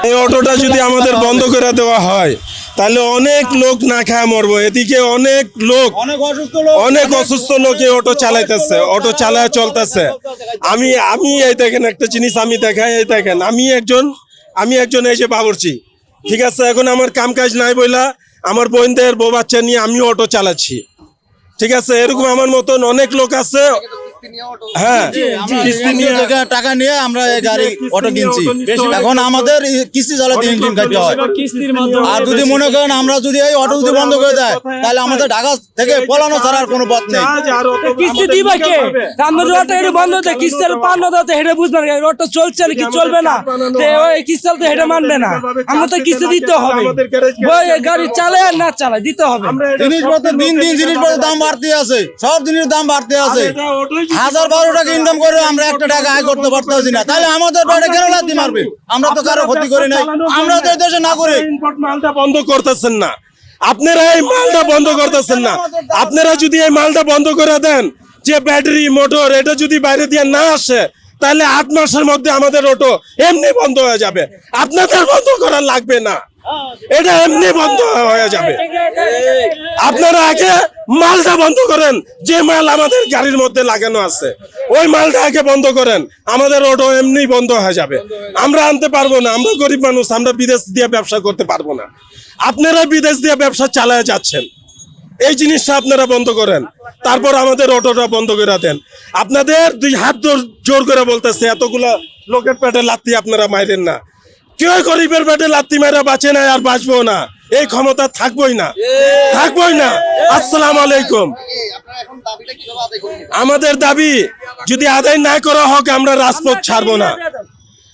এই অটোটা যদি আমাদের বন্ধ করে দেওয়া হয় তাহলে অনেক লোক না খায় মরবো। এদিকে অনেক লোক, অনেক অসুস্থ লোক এই অটো চালাইতেছে, অটো চালায় চলতেছে। আমি এই দেখেন একটা জিনিস আমি দেখাই, এই দেখেন আমি একজন এই যে বাবুর্চি, ঠিক আছে। এখন আমার কাম কাজ নাই বইলা আমার বোনদের বউ বাচ্চা নিয়ে আমি অটো চালাচ্ছি, ঠিক আছে। এরকম আমার মতন অনেক লোক আছে। হ্যাঁ, টাকা নিয়ে আমরা এই গাড়ি অটো কিনছি। এখন আমাদের কিস্তি চালাতে ইঞ্জিন খাইতে হয়। আর যদি মনে করেন আমরা যদি এই অটো যদি বন্ধ করে দেয় তাহলে আমাদের ঢাকা থেকে পলানো ছাড়ার কোনো পথ নেই। কিস্তি দিবে কে? আমাদের রোড এটা বন্ধ হতে কিস্তির পান না দাতে হেডে বুঝবেন না, রোডটা চলছে নাকি চলবে না, তে ওই কিস্তি তো হেডে মানবে না। আমরা তো কিস্তি দিতে হবে, ওই গাড়ি চালায় আর না চালায় দিতে হবে। জিনিসপত্র দিন দিন জিনিসপত্রের দাম বাড়তে আছে, সব জিনিসের দাম বাড়তে আছে। 1000-12 টাকা ইনকাম করে আমরা 1 টাকা আয় করতে পারতেছি না, তাহলে আমাদের বাড়ি কেন লাথি মারবে? আমরা তো কারো ক্ষতি করি নাই, আমরা তো এই দেশে না করে মালটা বন্ধ করতেছেন না। আপনারা এই মালটা বন্ধ করতেছেন না। আপনারা যদি এই মালটা বন্ধ করে দেন, যে ব্যাটারি মোটর এটা যদি বাইরে দিয়ে না আসে তাহলে 8 মাসের মধ্যে আমাদের অটো এমনি বন্ধ হয়ে যাবে। আপনাদের বন্ধ করা লাগবে না, এটা এমনি বন্ধ হয়ে যাবে। আপনারা আগে মালটা বন্ধ করেন, যে মাল আমাদের গাড়ির মধ্যে লাগানো আছে ওই মালটা আগে বন্ধ করেন, আমাদের অটো এমনি বন্ধ হয়ে যাবে। আমরা আনতে পারবো না, আমরা গরিব মানুষ, আমরা বিদেশ দিয়ে ব্যবসা করতে পারবো না। আপনারা বিদেশ দিয়ে ব্যবসা চালায় যাচ্ছেন, এই জিনিসটা আপনারা বন্ধ করেন, তারপর আমাদের অটোটা বন্ধ করে দেন। আপনাদের 2 হাত জোর করে বলতেছে, এতগুলা লোকের পেটে লাত্তি আপনারা মাইরেন না। কেউ গরিবের পেটে লাত্তি মারা বাঁচে না, আর বাঁচবো না, এই ক্ষমতা থাকবোই না। আসসালামু আলাইকুম। আমাদের দাবি যদি আদায় না করা হোক আমরা রাজপথ ছাড়বো না।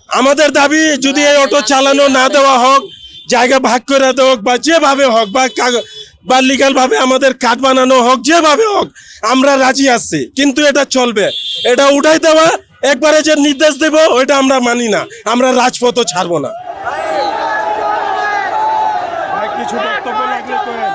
আমাদের দাবি যদি এই অটো চালানো না দেওয়া হোক, জায়গা ভাগ করে দেওয়া হোক, বা যেভাবে হোক, বা লিগাল ভাবে আমাদের কার্ড বানানো হোক, যেভাবে হোক আমরা রাজি আছি, কিন্তু এটা চলবে। এটা উঠাই দেওয়া একবারে যে নির্দেশ দেব ওইটা আমরা মানি না, আমরা রাজপথও ছাড়বো না। কিছু বক্তব্য লাগলে করেন।